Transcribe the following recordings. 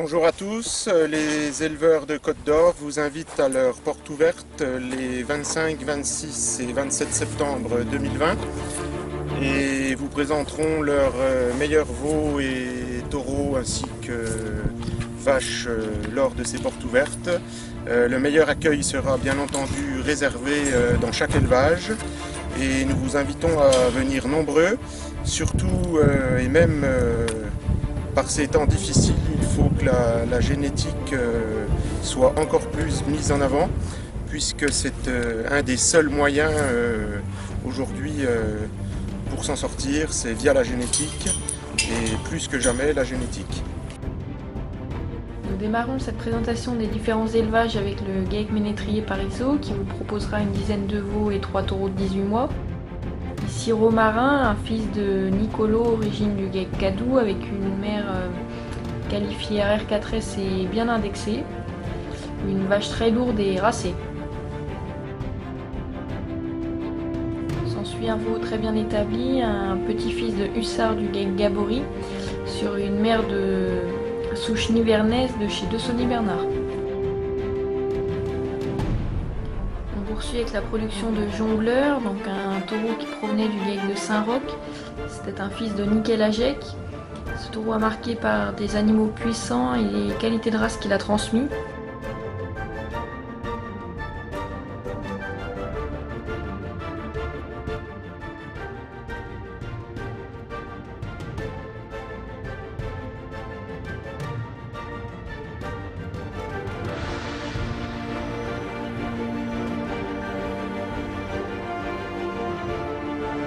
Bonjour à tous, les éleveurs de Côte d'Or vous invitent à leur porte ouverte les 25, 26 et 27 septembre 2020 et vous présenteront leurs meilleurs veaux et taureaux ainsi que vaches lors de ces portes ouvertes. Le meilleur accueil sera bien entendu réservé dans chaque élevage et nous vous invitons à venir nombreux, surtout et même par ces temps difficiles, il faut que la génétique soit encore plus mise en avant, puisque c'est un des seuls moyens aujourd'hui pour s'en sortir, c'est via la génétique, et plus que jamais la génétique. Nous démarrons cette présentation des différents élevages avec le GAEC Ménétrier Parisot qui vous proposera une dizaine de veaux et 3 taureaux de 18 mois. Ici Romarin, un fils de Nicolo, origine du GAEC Cadou, avec une mère qualifiée RR4S et bien indexée. Une vache très lourde et racée. S'ensuit un veau très bien établi, un petit-fils de Hussard du GAEC Gabory, sur une mère de souche nivernaise de chez Dessony Bernard. On poursuit avec la production de Jongleur, donc un taureau qui provenait du GAEC de Saint-Roch. C'était un fils de Nickel Agec. Ce taureau a marqué par des animaux puissants et les qualités de race qu'il a transmis.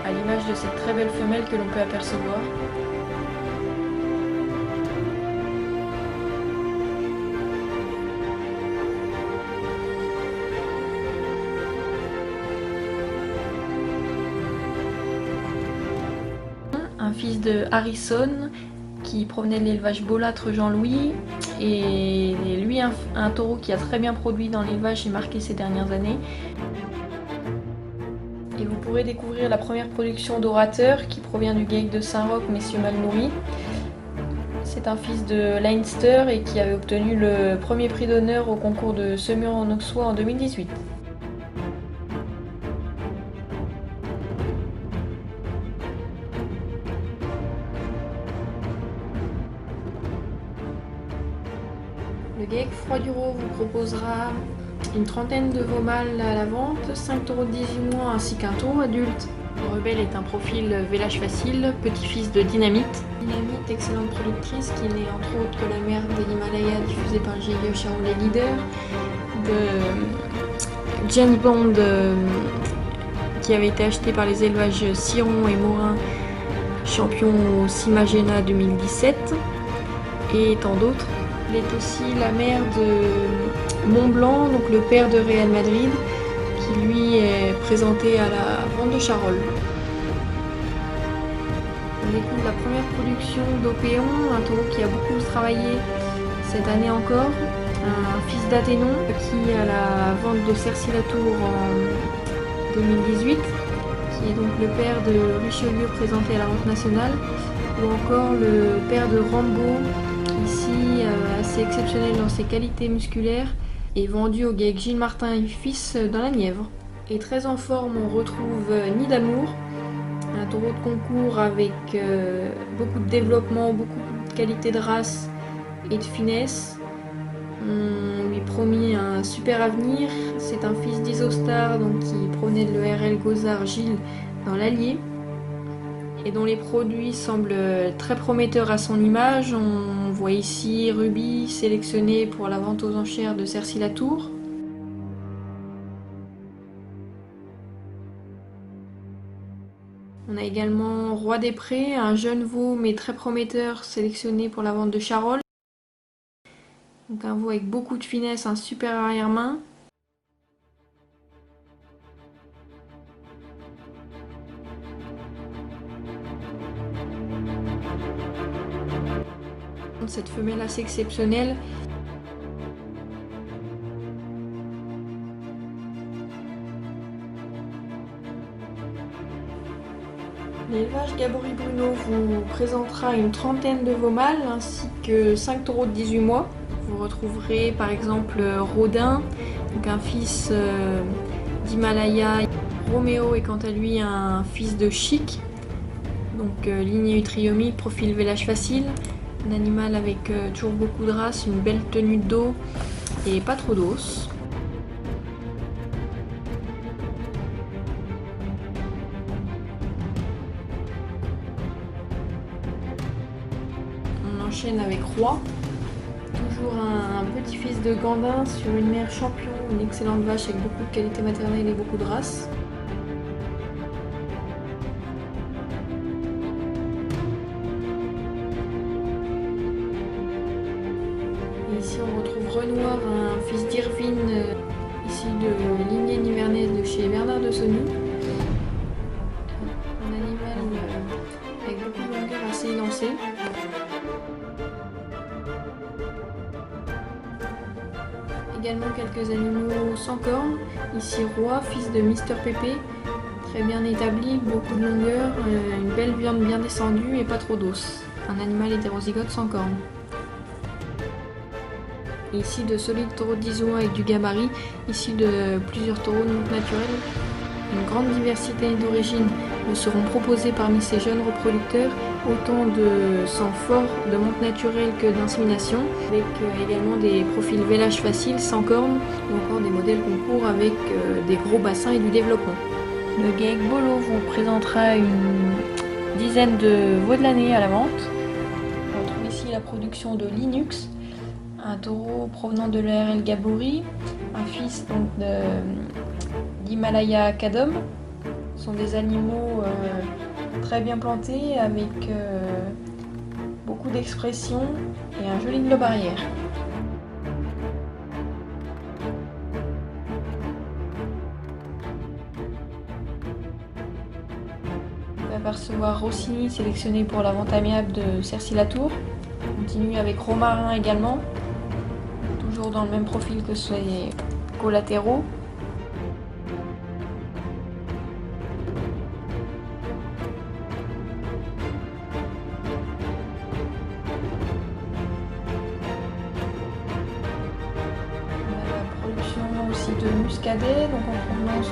À l'image de cette très belle femelle que l'on peut apercevoir. Un fils de Harrison qui provenait de l'élevage Bolâtre Jean-Louis, et lui un taureau qui a très bien produit dans l'élevage et marqué ces dernières années. Et vous pourrez découvrir la première production d'Orateur qui provient du GAEC de Saint-Roch, messieurs Malnouri. C'est un fils de Leinster et qui avait obtenu le premier prix d'honneur au concours de Semur en Auxois en 2018. Le GAEC Froid-du-Rot vous proposera une trentaine de veaux mâles à la vente, 5 taureaux de 18 mois ainsi qu'un taureau adulte. Rebelle est un profil vélage facile, petit-fils de Dynamite. Dynamite, excellente productrice, qui n'est entre autres que la mère de l'Himalaya diffusée par le GIE Charolais Leader, de James Bond qui avait été acheté par les élevages Siron et Morin, champion au Simagena 2017, et tant d'autres. Elle est aussi la mère de Montblanc, donc le père de Real Madrid, qui lui est présenté à la vente de Charolles. On découvre la première production d'Opéon, un taureau qui a beaucoup travaillé cette année encore, un fils d'Athénon qui est à la vente de Cercy-la-Tour en 2018, qui est donc le père de Richelieu présenté à la vente nationale, ou encore le père de Rambo, ici assez exceptionnel dans ses qualités musculaires, et vendu au GAEC Gilles Martin et fils dans la Nièvre. Et très en forme, on retrouve Nid d'amour, un taureau de concours avec beaucoup de développement, beaucoup de qualité de race et de finesse. On lui promet un super avenir. C'est un fils d'Isostar, donc qui provenait de l'ERL Gozard Gilles dans l'Allier, et dont les produits semblent très prometteurs à son image. On voit ici Ruby sélectionné pour la vente aux enchères de Cercy-la-Tour. On a également Roi des Prés, un jeune veau mais très prometteur sélectionné pour la vente de Charolles. Donc un veau avec beaucoup de finesse, un super arrière-main. Cette femelle assez exceptionnelle. L'élevage Gabory Bruno vous présentera une trentaine de veaux mâles ainsi que 5 taureaux de 18 mois. Vous retrouverez par exemple Rodin, donc un fils d'Himalaya. Roméo est quant à lui un fils de Chic, donc lignée utriomique, profil vélage facile. Un animal avec toujours beaucoup de race, une belle tenue de dos et pas trop d'os. On enchaîne avec Roi, toujours un petit-fils de Gandin sur une mère champion, une excellente vache avec beaucoup de qualité maternelle et beaucoup de race. Et ici on retrouve Renoir, un fils d'Irvine, issu de lignée nivernaise de chez Bernard de Saugny. Un animal avec beaucoup de longueur assez élancée. Également quelques animaux sans cornes. Ici Roi, fils de Mister Pépé, très bien établi, beaucoup de longueur, une belle viande bien descendue et pas trop d'os. Un animal hétérozygote sans cornes. Et ici de solides taureaux de 10 mois avec du gabarit, issus de plusieurs taureaux de monte naturelle. Une grande diversité d'origines nous seront proposées parmi ces jeunes reproducteurs, autant de sang fort, de monte naturelle que d'insémination, avec également des profils vélage facile, sans cornes, ou encore des modèles concours avec des gros bassins et du développement. Le GAEC Bolo vous présentera une dizaine de veaux de l'année à la vente. On retrouve ici la production de Linux, un taureau provenant de l'ARL Gabory, un fils d'Himalaya Kadom. Ce sont des animaux très bien plantés avec beaucoup d'expression et un joli globe arrière. On peut apercevoir Rossini sélectionné pour la vente amiable de Cercy-la-Tour. On continue avec Romarin également, toujours dans le même profil que ses collatéraux. Aussi de muscadet, donc en provenance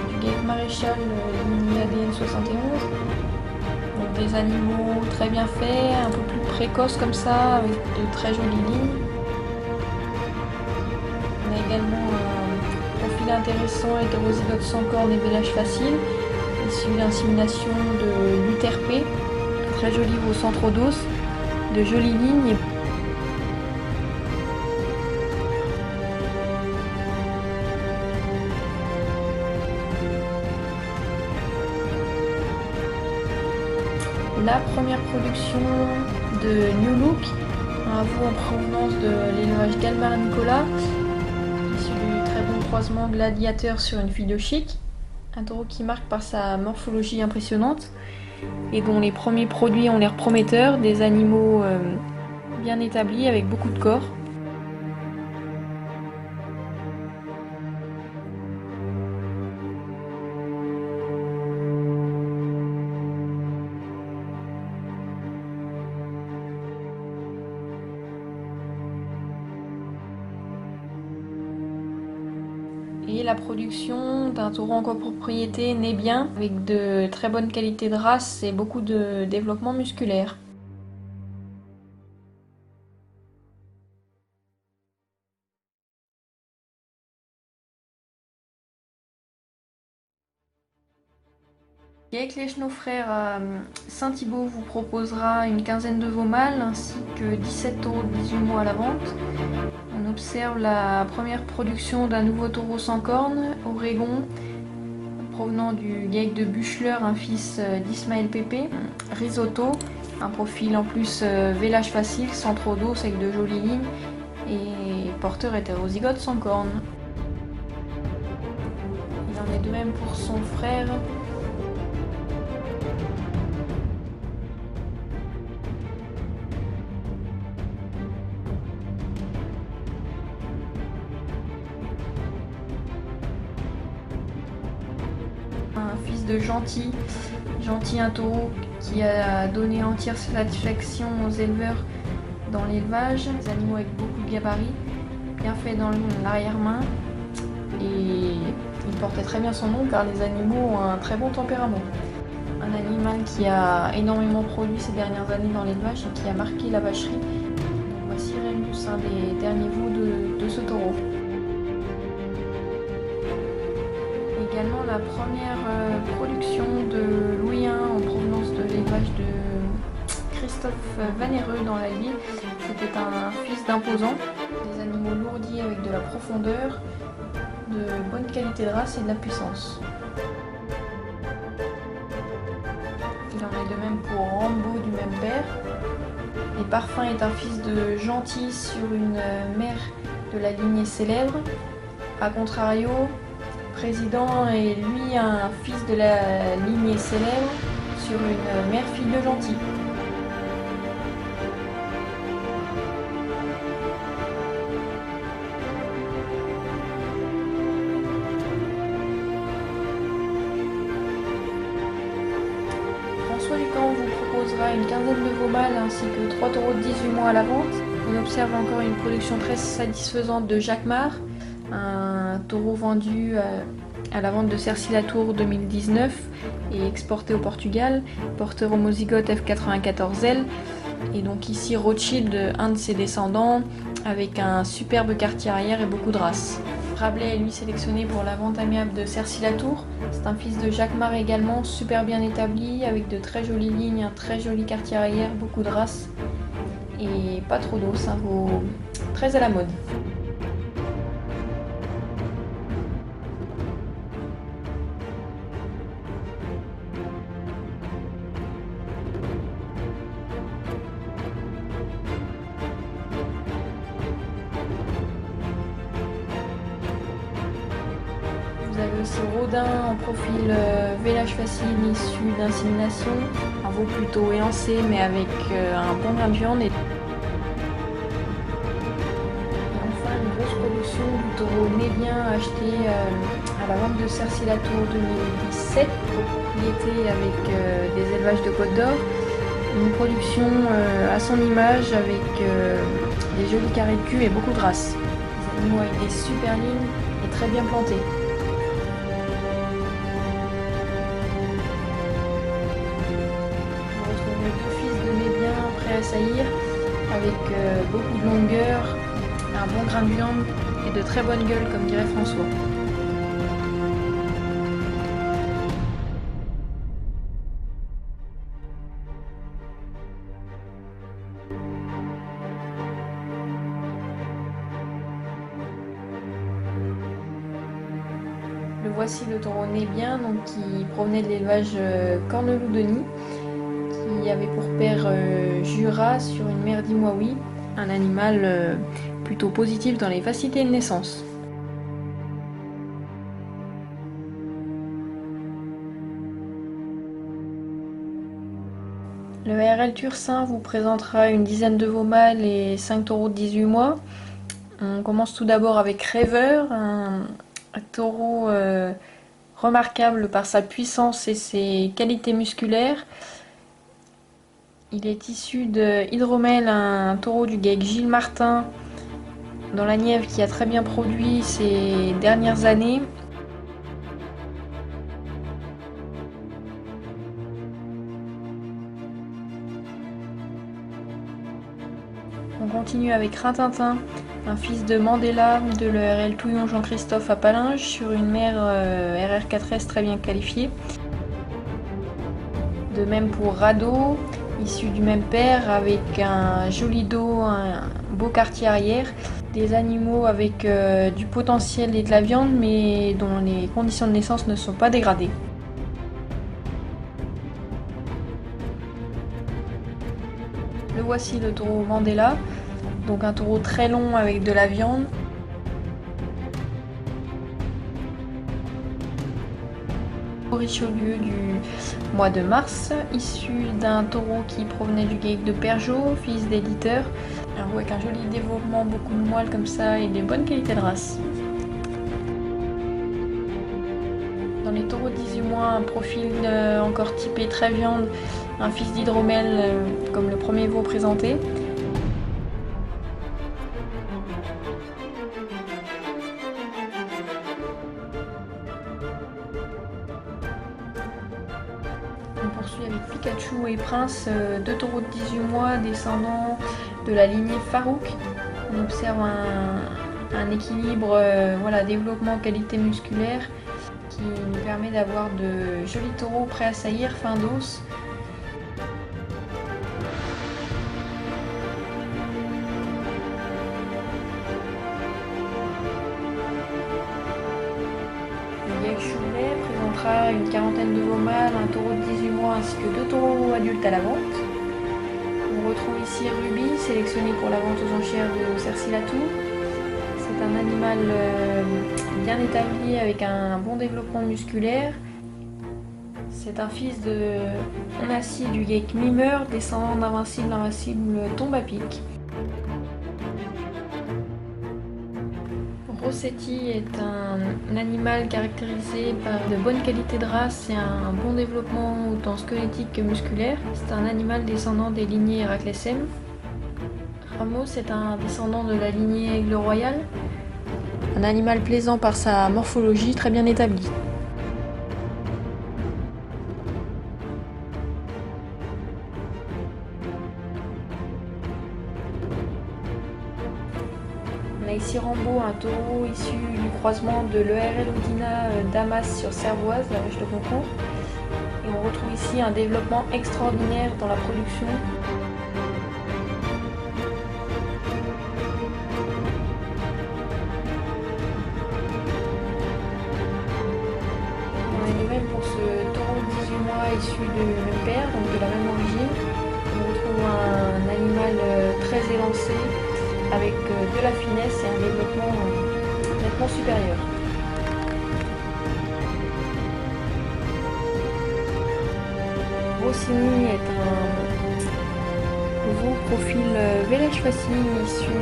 du GAEC Maréchal lignée ADN 71. Donc des animaux très bien faits, un peu plus précoces comme ça, avec de très jolies lignes. On a également un profil intéressant, hétérozygote sans cornes et vélage facile, issu d'insémination de l'UTRP, très joli au centre d'os, de jolies lignes. La première production de New Look, un veau en provenance de l'élevage Galmar Nicolas, issu du très bon croisement gladiateur sur une fille de Chic, un taureau qui marque par sa morphologie impressionnante et dont les premiers produits ont l'air prometteurs, des animaux bien établis avec beaucoup de corps. Et la production d'un taureau en copropriété né bien, avec de très bonnes qualités de race et beaucoup de développement musculaire. GAEC Les Chenaux Frères à Saint-Thibault vous proposera une quinzaine de veaux mâles ainsi que 17 taureaux de 18 mois à la vente. On observe la première production d'un nouveau taureau sans cornes, Oregon, provenant du GAEC de Buchler, un fils d'Ismaël Pépé. Risotto, un profil en plus vélage facile, sans trop d'os, avec de jolies lignes, et porteur hétérozygote sans cornes. Il en est de même pour son frère. Un fils de Gentil, Gentil, un taureau qui a donné entière satisfaction aux éleveurs dans l'élevage. Des animaux avec beaucoup de gabarits, bien fait dans l'arrière-main. Et il portait très bien son nom car les animaux ont un très bon tempérament. Un animal qui a énormément produit ces dernières années dans l'élevage et qui a marqué la vacherie. Donc voici Rémus, un des derniers veaux de ce taureau. Également la première production de Louis I en provenance de l'élevage de Christophe Vanereux dans l'Allier. C'était un fils d'imposant, des animaux lourdis avec de la profondeur, de bonne qualité de race et de la puissance. Il en est de même pour Rambo du même père. Et Parfum est un fils de Gentil sur une mère de la lignée célèbre. A contrario, Président est lui un fils de la lignée célèbre sur une mère-fille de Gentil. François Lucan vous proposera une quinzaine de veaux mâles ainsi que 3 taureaux de 18 mois à la vente. On observe encore une production très satisfaisante de Jacquemart, un taureau vendu à la vente de Cercy-la-Tour 2019 et exporté au Portugal, porteur homozygote F94L. Et donc ici Rothschild, un de ses descendants, avec un superbe quartier arrière et beaucoup de race. Rabelais est lui sélectionné pour la vente amiable de Cercy-la-Tour. C'est un fils de Jacquemart également, super bien établi, avec de très jolies lignes, un très joli quartier arrière, beaucoup de race et pas trop d'os, un veau très à la mode. Vous avez aussi Rodin en profil vélage facile issu d'insémination, un veau plutôt élancé mais avec un bon grain de viande. Et enfin une grosse production du taureau Nébien acheté à la vente de Cercy-la-Tour 2017, propriété avec des élevages de Côte d'Or. Une production à son image avec des jolis carrés de cul et beaucoup de race. Des animaux avec des super lignes et très bien plantés. À saillir avec beaucoup de longueur, un bon grain de viande et de très bonne gueule comme dirait François. Le voici le taureau Nébien, donc qui provenait de l'élevage Corneloup-Denis, qui avait pour père Jura sur une mère d'Imoaoui, un animal plutôt positif dans les facilités de naissance. Le RL Tursin vous présentera une dizaine de veaux mâles et 5 taureaux de 18 mois. On commence tout d'abord avec Rêveur, un taureau remarquable par sa puissance et ses qualités musculaires. Il est issu de Hydromel, un taureau du GEC Gilles Martin dans la Nièvre qui a très bien produit ces dernières années. On continue avec Rintintin, un fils de Mandela de l'ERL Touillon Jean-Christophe à Palinges sur une mère RR4S très bien qualifiée. De même pour Rado, issu du même père avec un joli dos, un beau quartier arrière, des animaux avec du potentiel et de la viande mais dont les conditions de naissance ne sont pas dégradées. Le voici le taureau Mandela, donc un taureau très long avec de la viande. Richelieu du mois de mars, issu d'un taureau qui provenait du GEC de Pergeot, fils d'éditeur, un veau avec un joli développement, beaucoup de moelle comme ça et des bonnes qualités de race. Dans dans les taureaux de 18 mois, un profil encore typé très viande, un fils d'hydromel comme le premier veau présenté. On poursuit avec Pikachu et Prince, deux taureaux de 18 mois descendants de la lignée Farouk. On observe un équilibre, développement qualité musculaire qui nous permet d'avoir de jolis taureaux prêts à saillir, fin d'os. Le Geik Choulet présentera une quarantaine de veaux mâles, un taureau de 18 mois ainsi que deux taureaux adultes à la vente. On retrouve ici Ruby, sélectionné pour la vente aux enchères de Cercy-la-Tour. C'est un animal bien établi avec un bon développement musculaire. C'est un fils de Onassis du Geik Mimeur, descendant d'Invincible Tombe à Pic. Rossetti est un animal caractérisé par de bonnes qualités de race et un bon développement autant squelettique que musculaire. C'est un animal descendant des lignées Héraclésem. Ramos est un descendant de la lignée Aigle Royal. Un animal plaisant par sa morphologie très bien établie. On a ici Rambo, un taureau issu du croisement de l'ERL Oudina Damas sur Cervoise, la vache de concours. Et on retrouve ici un développement extraordinaire dans la production. On est nouvelle pour ce taureau de 18 mois issu du même père, donc de la même origine. On retrouve un animal très élancé, avec de la finesse et un développement nettement supérieur. Rossini est un nouveau profil vélage facile issu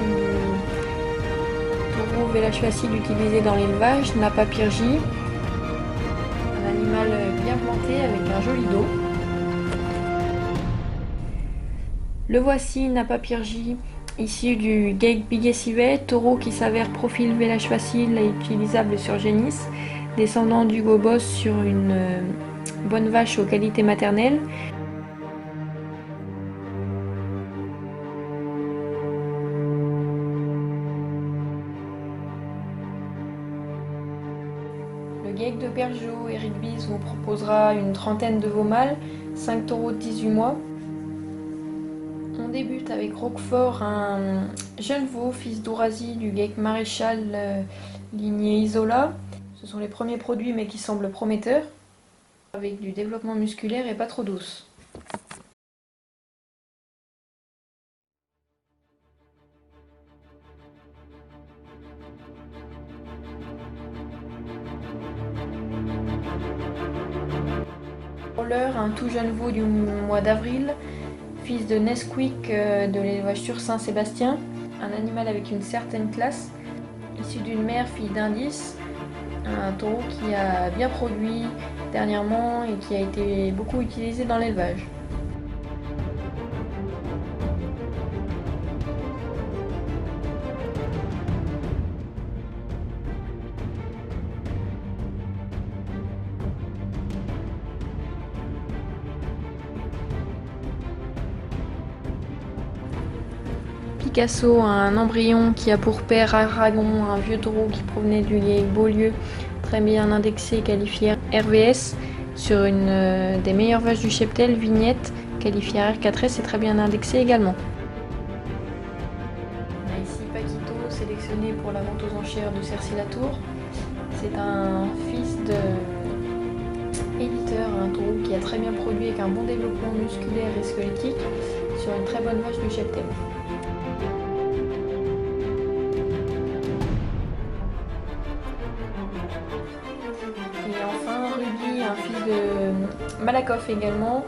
du taureau vélage facile utilisé dans l'élevage, Napa Pyrgi. Un animal bien planté avec un joli dos. Le voici, Napa Pyrgi, issu du Geik Bigessivet, taureau qui s'avère profil vélage facile et utilisable sur génisse, descendant du Gobos sur une bonne vache aux qualités maternelles. Le Geik de Bergeau, Eric Bis, vous proposera une trentaine de veaux mâles, 5 taureaux de 18 mois. On débute avec Roquefort, un jeune veau, fils d'Ourasi du Geik Maréchal lignée Isola. Ce sont les premiers produits mais qui semblent prometteurs, avec du développement musculaire et pas trop douce. Roller, un tout jeune veau du mois d'avril, fils de Nesquik de l'élevage sur Saint-Sébastien, un animal avec une certaine classe, issu d'une mère fille d'Indice, un taureau qui a bien produit dernièrement et qui a été beaucoup utilisé dans l'élevage. Picasso, un embryon qui a pour père Aragon, un vieux taureau qui provenait du Geik Beaulieu, très bien indexé et qualifié RVS, sur une des meilleures vaches du cheptel, Vignette, qualifiée R4S et très bien indexé également. On a ici Paquito, sélectionné pour la vente aux enchères de Cercy-la-Tour. C'est un fils de éditeur, un taureau qui a très bien produit avec un bon développement musculaire et squelettique sur une très bonne vache du cheptel. Et enfin Ruby, un fils de Malakoff également,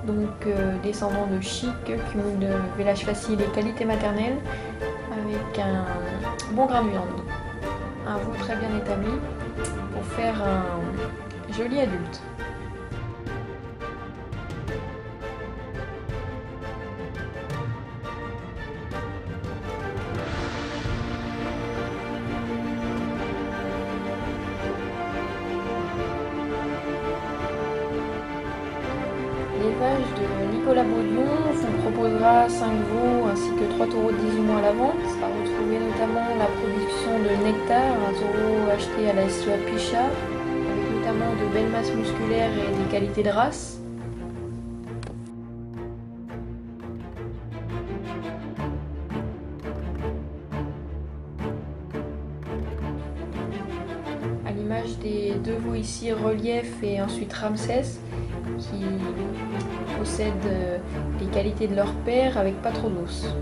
donc descendant de Chic, cumul de vélage facile et qualité maternelle, avec un bon grain de viande. Un veau très bien établi pour faire un joli adulte. L'élevage de Nicolas Baudion vous proposera 5 veaux ainsi que 3 taureaux de 18 mois à la vente. À retrouver notamment la production de Nectar, un taureau acheté à la SEA Pichat, avec notamment de belles masses musculaires et des qualités de race. À l'image des 2 veaux ici, Relief et ensuite Ramsès, qui possèdent les qualités de leur père avec pas trop d'os.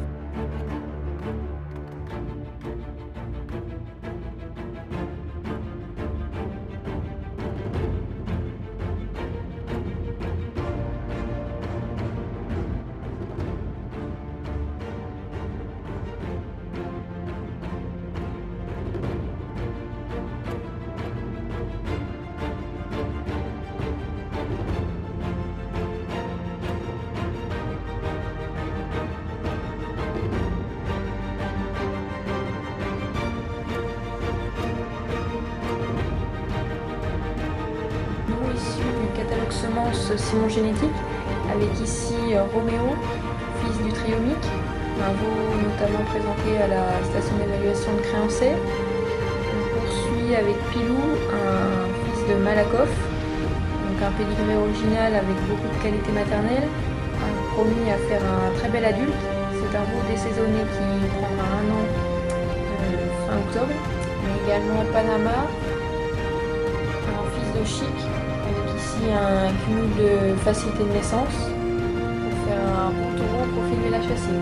Issu du catalogue semences Simon Génétique, avec ici Roméo, fils du Triomic, un veau notamment présenté à la station d'évaluation de Créancey. On poursuit avec Pilou, un fils de Malakoff, donc un pédigré original avec beaucoup de qualité maternelle, promis à faire un très bel adulte. C'est un veau désaisonné qui prendra 1 an fin octobre, mais également Panama, un fils de Chic, avec ici un cumul de facilité de naissance pour faire un bon taureau au profil village facile.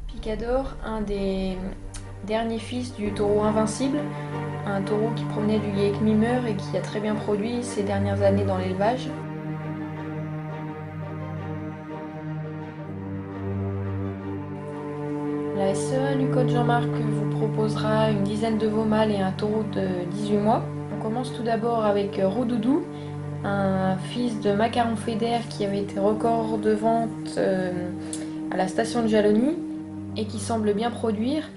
Picador, un des derniers fils du taureau invincible, un taureau qui provenait du Geek Mimer et qui a très bien produit ces dernières années dans l'élevage. La SEA Lucotte Jean-Marc vous proposera une dizaine de veaux mâles et un taureau de 18 mois. On commence tout d'abord avec Roudoudou, un fils de Macaron Fédère qui avait été record de vente à la station de Jalony et qui semble bien produire.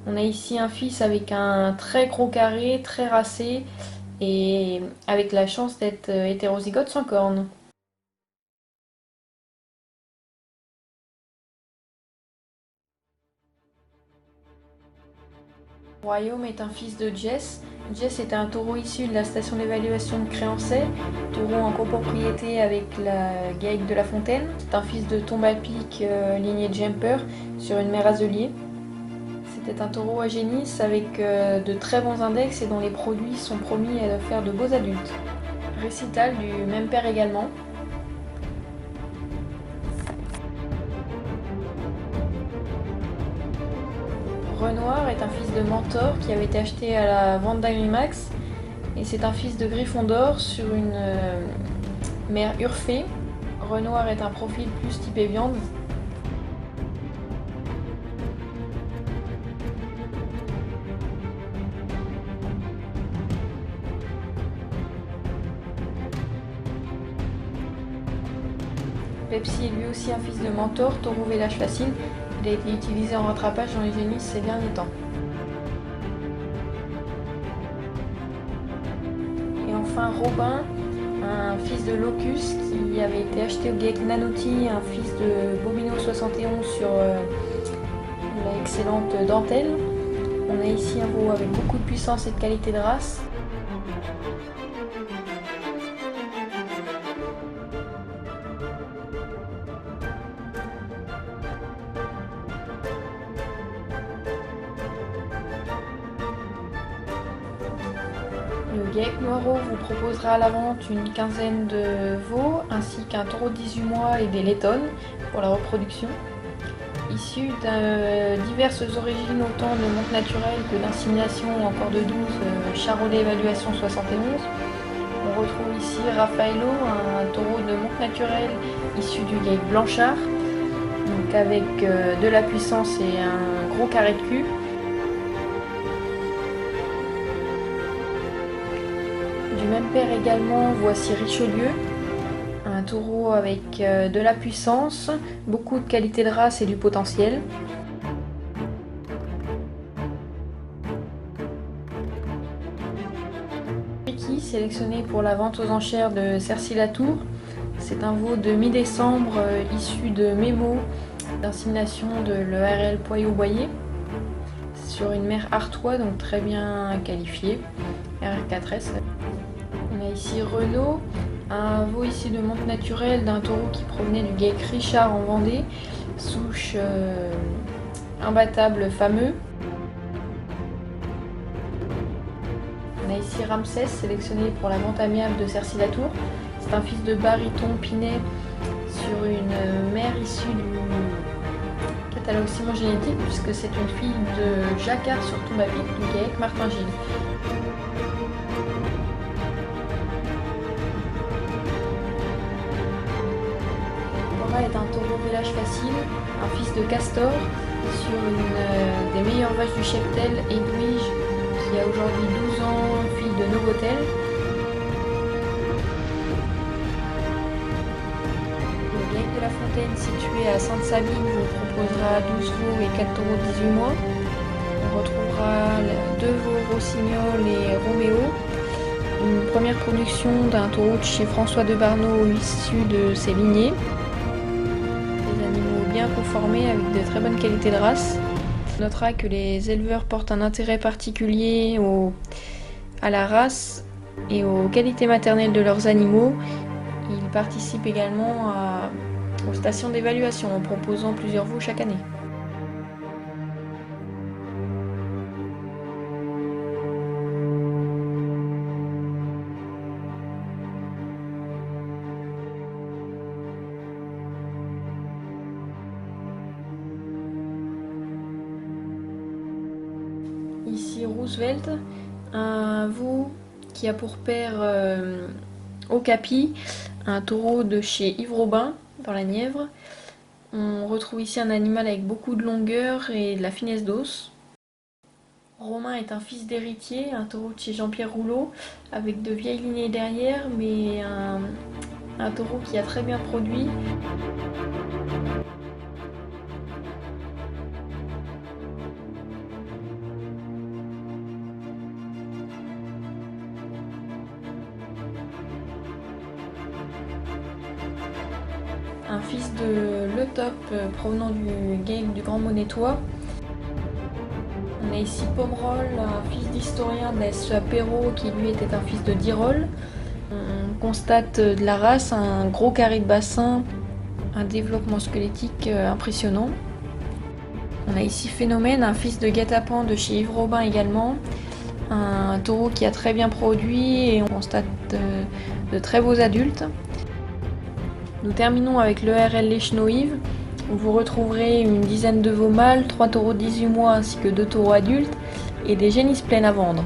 On a ici un fils avec un très gros carré, très racé et avec la chance d'être hétérozygote sans cornes. Royaume est un fils de Jess. Jess est un taureau issu de la station d'évaluation de Créancey, taureau en copropriété avec la Gaïque de la Fontaine. C'est un fils de Tombe à pic lignée Jumper sur une mère azelier. C'était un taureau à génisse avec de très bons index et dont les produits sont promis à faire de beaux adultes. Récital du même père également. Renoir est un fils de Mentor qui avait été acheté à la vente d'Agrimax et c'est un fils de Gryffondor sur une mère Urfée. Renoir est un profil plus typé viande. Pepsi est lui aussi un fils de Mentor, taureau village facile. Il a été utilisé en rattrapage dans les génisses ces derniers temps. Et enfin Robin, un fils de Locus qui avait été acheté au Geek Nanouti, un fils de Bobino 71 sur la excellente dentelle. On a ici un veau avec beaucoup de puissance et de qualité de race. Le Geek Noiro vous proposera à la vente une quinzaine de veaux ainsi qu'un taureau de 18 mois et des laitonnes pour la reproduction. Issus de diverses origines autant de montes naturelles que d'insémination ou encore de 12 Charolais Évaluation 71. On retrouve ici Raffaello, un taureau de monte naturelle issu du Geek Blanchard, donc avec de la puissance et un gros carré de cul. Du même père également, voici Richelieu, un taureau avec de la puissance, beaucoup de qualité de race et du potentiel. Ricky, sélectionné pour la vente aux enchères de Cercy-la-Tour. C'est un veau de mi-décembre issu de mémos d'insémination de l'ERL Poyot-Boyer sur une mère Artois, donc très bien qualifiée, RR4S. On a ici Renault, un veau issu de monte naturelle d'un taureau qui provenait du GEC Richard en Vendée, souche imbattable fameux. On a ici Ramsès, sélectionné pour la vente amiable de Cercy-la-Tour. C'est un fils de baryton Pinet sur une mère issue du catalogue Simon Génétique, puisque c'est une fille de Jacquard sur Toumbapic du GEC Martin Gilles. Cora est un taureau village facile, un fils de Castor sur une des meilleures vaches du cheptel, Edwige, qui a aujourd'hui 12 ans, fille de Novotel. Le GEC de la Fontaine, situé à Sainte-Sabine, vous proposera 12 veaux et 4 taureaux de 18 mois. On retrouvera 2 veaux Rossignol et Roméo. Une première production d'un taureau de chez François de Barneau issu de ses lignées. Des animaux bien conformés avec de très bonnes qualités de race. On notera que les éleveurs portent un intérêt particulier à la race et aux qualités maternelles de leurs animaux. Ils participent également aux stations d'évaluation en proposant plusieurs veaux chaque année. Ici Roosevelt, un veau qui a pour père Okapi, un taureau de chez Yves Robin dans la Nièvre. On retrouve ici un animal avec beaucoup de longueur et de la finesse d'os. Romain est un fils d'héritier, un taureau de chez Jean-Pierre Rouleau avec de vieilles lignées derrière, mais un taureau qui a très bien produit. Un fils de Le Top provenant du GEC du Grand Monétois. On a ici Pomerol, un fils d'historien d'A.S. Perrault qui lui était un fils de Dirol. On constate de la race un gros carré de bassin, un développement squelettique impressionnant. On a ici Phénomène, un fils de guet-apens de chez Yves Robin également. Un taureau qui a très bien produit et on constate de très beaux adultes. Nous terminons avec l'ERL Les Chenaux-Yves, où vous retrouverez une dizaine de veaux mâles, 3 taureaux de 18 mois ainsi que 2 taureaux adultes et des génisses pleines à vendre.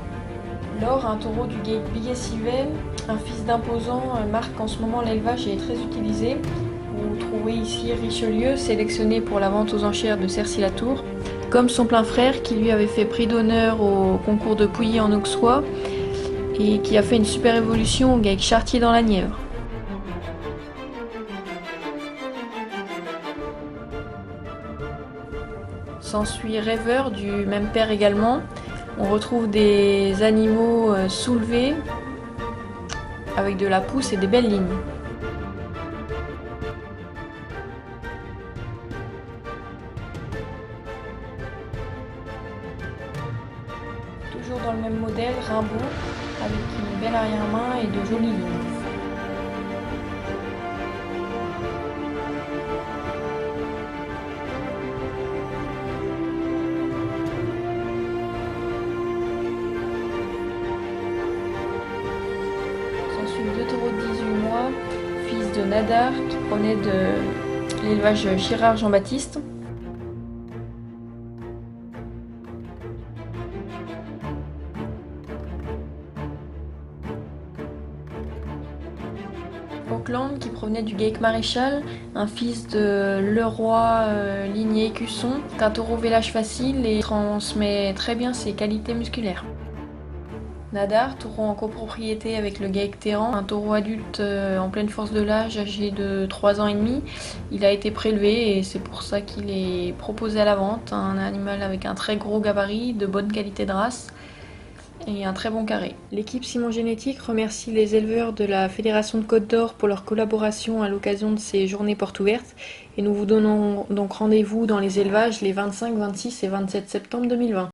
Laure, un taureau du GEC Biguet-Sivet, un fils d'imposant, marque en ce moment l'élevage est très utilisé. Vous trouvez ici Richelieu, sélectionné pour la vente aux enchères de Cercy-la-Tour, comme son plein frère qui lui avait fait prix d'honneur au concours de Pouilly en Auxois et qui a fait une super évolution au GEC Chartier dans la Nièvre. S'ensuit Rêveur, du même père également. On retrouve des animaux soulevés avec de la pousse et des belles lignes. Toujours dans le même modèle, Rimbaud, avec une belle arrière-main et de jolies lignes. Deux taureaux de 18 mois, fils de Nadar, qui provenait de l'élevage Girard Jean-Baptiste. Auckland, qui provenait du GEC Maréchal, un fils de Leroy lignée Écusson, un taureau vélage facile et transmet très bien ses qualités musculaires. Nadar, taureau en copropriété avec le GAEC Téhéran, un taureau adulte en pleine force de l'âge, âgé de 3 ans et demi. Il a été prélevé et c'est pour ça qu'il est proposé à la vente. Un animal avec un très gros gabarit, de bonne qualité de race et un très bon carré. L'équipe Simon Génétique remercie les éleveurs de la Fédération de Côte d'Or pour leur collaboration à l'occasion de ces journées portes ouvertes et nous vous donnons donc rendez-vous dans les élevages les 25, 26 et 27 septembre 2020.